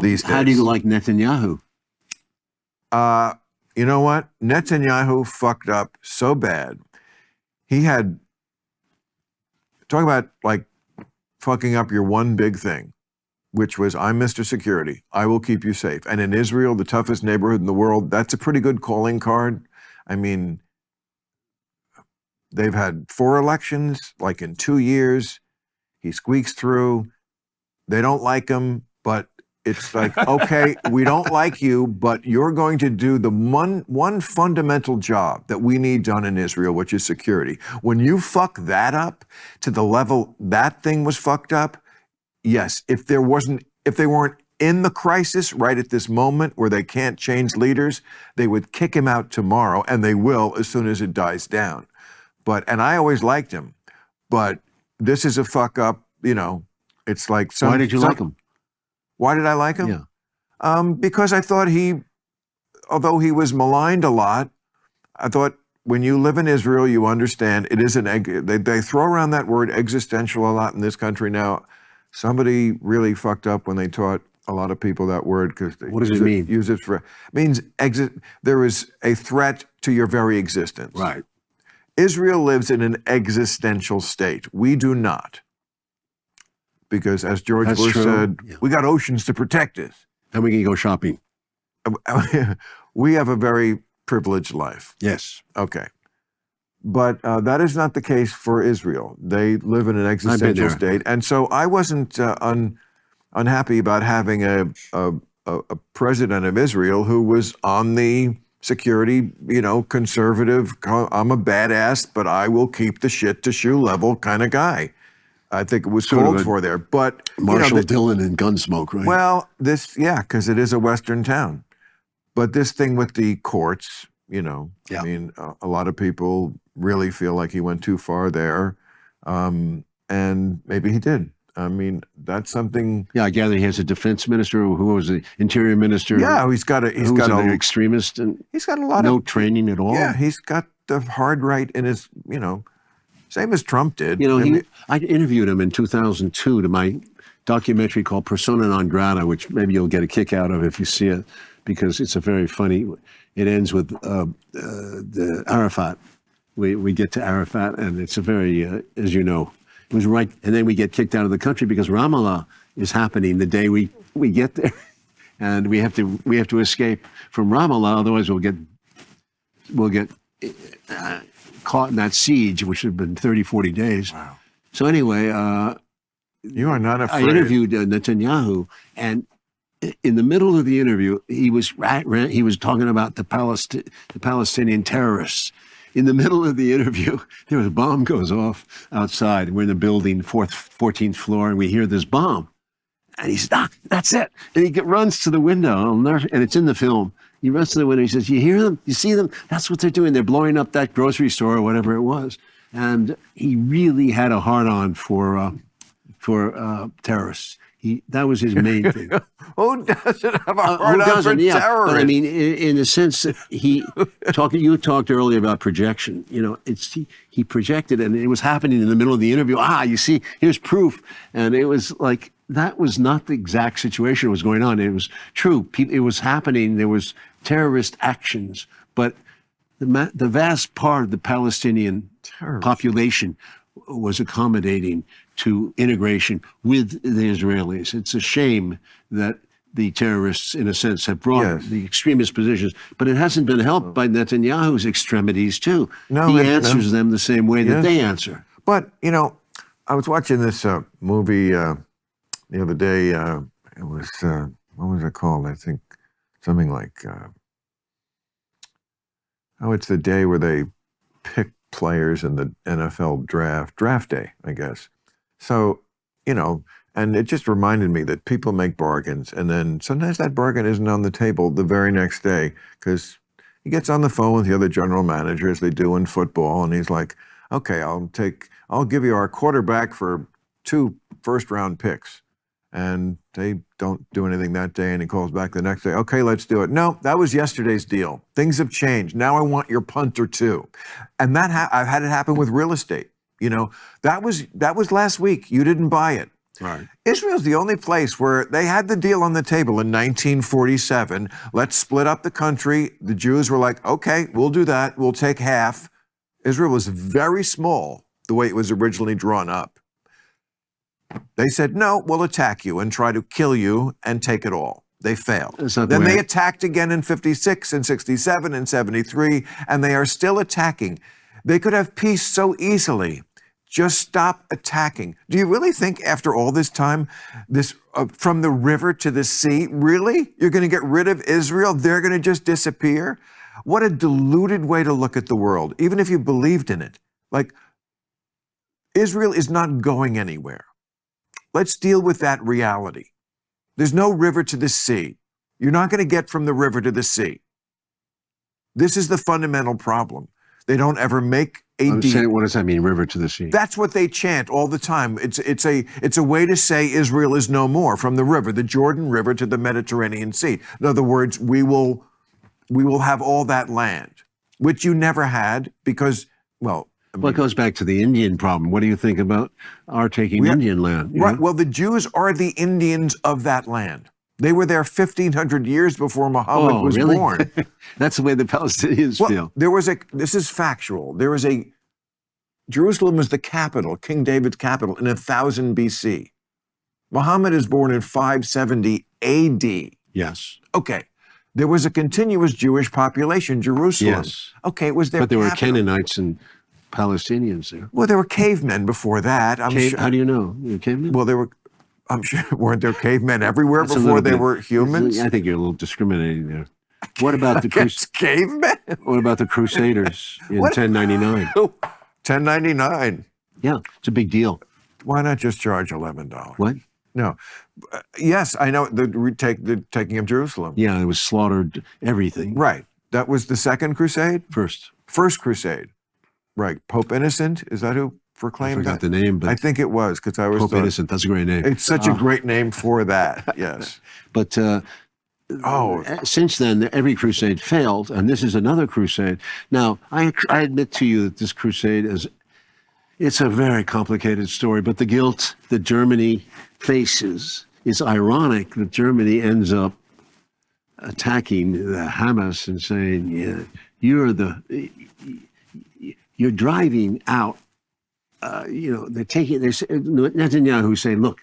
these days. How do you like Netanyahu? You know what? Netanyahu fucked up so bad. He had, talk about like fucking up your one big thing, which was, I'm Mr. Security. I will keep you safe. And in Israel, the toughest neighborhood in the world, that's a pretty good calling card. I mean, they've had 4 elections, like in 2 years. He squeaks through. They don't like him, but it's like, okay, we don't like you, but you're going to do the one fundamental job that we need done in Israel, which is security. When you fuck that up to the level that thing was fucked up, yes, if they weren't in the crisis right at this moment where they can't change leaders, they would kick him out tomorrow, and they will as soon as it dies down. And I always liked him, but this is a fuck up, you know. It's like Why did you like him? Why did I like him? Yeah. Because I thought although he was maligned a lot, I thought when you live in Israel, you understand it is they throw around that word existential a lot in this country now. Somebody really fucked up when they taught a lot of people that word, because what does it mean? It means there is a threat to your very existence. Right. Israel lives in an existential state. We do not. Because as George Bush said, we got oceans to protect us. And we can go shopping. We have a very privileged life. Yes. Okay. But that is not the case for Israel. They live in an existential state. And so I wasn't unhappy about having a president of Israel who was on the security, you know, conservative, I'm a badass, but I will keep the shit to shoe level kind of guy. I think it was called for there. But Marshall Dillon and Gunsmoke, right? Well, because it is a Western town. But this thing with the courts, you know, I mean, a lot of people really feel like he went too far there. And maybe he did. I mean, that's something. Yeah, I gather he has a defense minister who was the interior minister. Yeah, he's got an extremist, and he's got a lot no training at all. Yeah, he's got the hard right in his, you know, same as Trump did. You know, I interviewed him in 2002 to my documentary called Persona Non Grata, which maybe you'll get a kick out of if you see it, because it's a very funny. It ends with the Arafat. We get to Arafat, and it's a very, as you know, it was right, and then we get kicked out of the country because Ramallah is happening the day we get there, and we have to escape from Ramallah, otherwise we'll get caught in that siege, which had been 30, 40 days. Wow. So anyway, you are not afraid. I interviewed Netanyahu, and in the middle of the interview, he was talking about the Palestinian terrorists. In the middle of the interview, there was a bomb goes off outside. We're in the building, 14th floor, and we hear this bomb. And he said, that's it. And he runs to the window, and it's in the film. He runs to the window. He says, you hear them? You see them? That's what they're doing. They're blowing up that grocery store or whatever it was. And he really had a hard-on for terrorists. That was his main thing. Who doesn't have a hard-on for terrorists? But I mean, in a sense, you talked earlier about projection. You know, he projected, and it was happening in the middle of the interview. You see, here's proof. And it was like, that was not the exact situation that was going on. It was true. It was happening. There was terrorist actions, but the vast part of the Palestinian population was accommodating to integration with the Israelis. It's a shame that the terrorists, in a sense, have brought the extremist positions, but it hasn't been helped by Netanyahu's extremities, too. No, he answers them the same way that they answer. But, you know, I was watching this movie the other day. It was, what was it called? I think something like, it's the day where they pick players in the NFL draft day, I guess. So, you know, and it just reminded me that people make bargains, and then sometimes that bargain isn't on the table the very next day, because he gets on the phone with the other general manager, as they do in football, and he's like, okay, I'll give you our quarterback for 2 first-round picks. And they don't do anything that day, and he calls back the next day, okay, let's do it. No, that was yesterday's deal. Things have changed. Now I want your punter too. And that I've had it happen with real estate. You know, that was last week. You didn't buy it. Right. Israel's the only place where they had the deal on the table in 1947. Let's split up the country. The Jews were like, okay, we'll do that. We'll take half. Israel was very small the way it was originally drawn up. They said, no, we'll attack you and try to kill you and take it all. They failed. Then they attacked again in 56 and 67 and 73, and they are still attacking. They could have peace so easily. Just stop attacking. Do you really think after all this time, this from the river to the sea, really? You're going to get rid of Israel? They're going to just disappear? What a deluded way to look at the world, even if you believed in it. Like, Israel is not going anywhere. Let's deal with that reality. There's no river to the sea. You're not going to get from the river to the sea. This is the fundamental problem. They don't ever make a deal. What does that mean, river to the sea? That's what they chant all the time. It's a way to say Israel is no more, from the river, the Jordan River to the Mediterranean Sea. In other words, we will have all that land, which you never had because, well, Well, it goes back to the Indian problem. What do you think about our taking Indian land? Right. Well, the Jews are the Indians of that land. They were there 1,500 years before Muhammad was born. That's the way the Palestinians feel. This is factual. Jerusalem was the capital, King David's capital, in 1000 BC. Muhammad is born in 570 AD. Yes. Okay. There was a continuous Jewish population, Jerusalem. Yes. Okay, it was their But there were capital. Canaanites and Palestinians there. Well, there were cavemen before that. I'm sure. How do you know? You cavemen? Well, I'm sure, weren't there cavemen everywhere before they were humans? I think you're a little discriminating there. What about the cavemen? What about the Crusaders in 1099? 1099. Yeah, it's a big deal. Why not just charge $11? What? No. Yes, I know the taking of Jerusalem. Yeah, it was slaughtered everything. Right. That was the Second Crusade? First Crusade. Right. Pope Innocent, is that who proclaimed that? I forgot the name, but I think it was, because I was Pope Innocent, that's a great name. It's such a great name for that, yes. But since then, every crusade failed, and this is another crusade. Now, I admit to you that this crusade it's a very complicated story, but the guilt that Germany faces, it's ironic that Germany ends up attacking the Hamas and saying, yeah, you're driving out, they're taking, Netanyahu saying, look,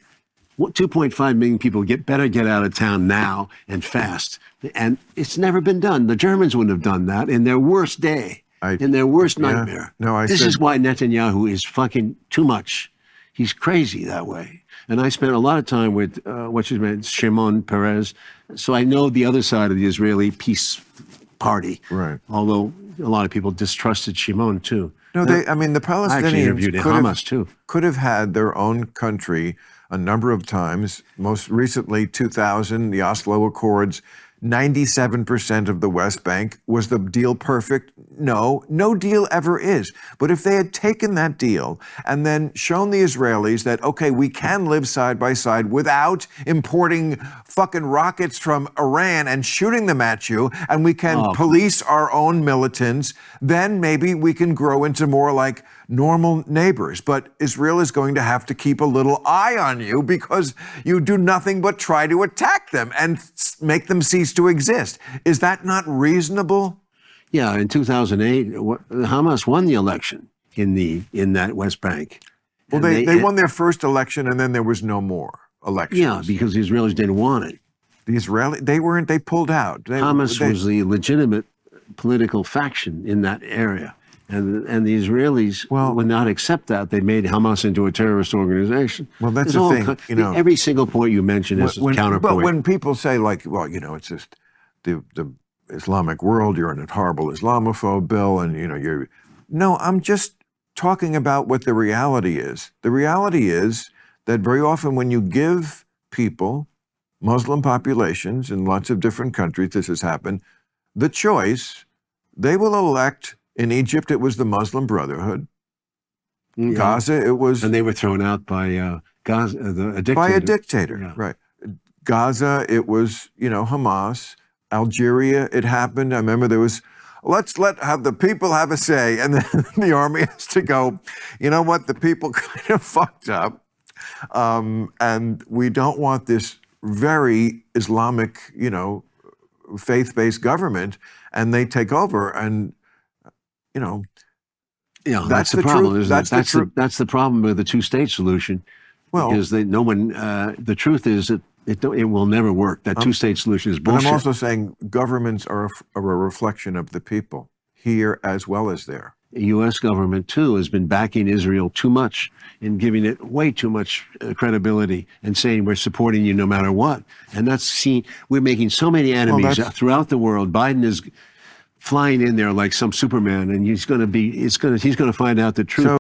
2.5 million people better get out of town now and fast. And it's never been done. The Germans wouldn't have done that in their worst day, in their worst nightmare. This is why Netanyahu is fucking too much. He's crazy that way. And I spent a lot of time with, Shimon Peres. So I know the other side of the Israeli peace party. Right. Although a lot of people distrusted Shimon too. No, the Palestinians could have had their own country a number of times. Most recently, 2000, the Oslo Accords, 97% of the West Bank. Was the deal perfect? No deal ever is. But if they had taken that deal and then shown the Israelis that, okay, we can live side by side without importing fucking rockets from Iran and shooting them at you, and we can police our own militants, then maybe we can grow into more like normal neighbors. But Israel is going to have to keep a little eye on you because you do nothing but try to attack them and make them cease to exist. Is that not reasonable? Yeah, in 2008, Hamas won the election in that West Bank. Well, they won their first election, and then there was no more elections. Yeah, because the Israelis didn't want it. They pulled out. Hamas was the legitimate political faction in that area. And the Israelis would not accept that. They made Hamas into a terrorist organization. Well, that's the thing. Every single point you mention is a counterpoint. But when people say, like, well, it's just the Islamic world, you're a horrible Islamophobe, Bill, and, you're... No, I'm just talking about what the reality is. The reality is that very often when you give people, Muslim populations in lots of different countries, this has happened, the choice, they will elect. In Egypt, it was the Muslim Brotherhood. Yeah. Gaza, it was... And they were thrown out by a dictator. By a dictator, right. Gaza, it was, Hamas. Algeria, it happened. I remember there was, have the people have a say. And then the army has to go, you know what, the people kind of fucked up. And we don't want this very Islamic, faith-based government, and they take over. And, Yeah, that's the the problem. truth. Isn't it? That's the truth. That's the problem with the two-state solution. Well, Because no one. The truth is that it will never work. That two-state solution is but bullshit. I'm also saying governments are a reflection of the people here as well as there. The U.S. government, too, has been backing Israel too much and giving it way too much credibility and saying we're supporting you no matter what. And that's seen. We're making so many enemies throughout the world. Biden is flying in there like some Superman, and he's going to find out the truth.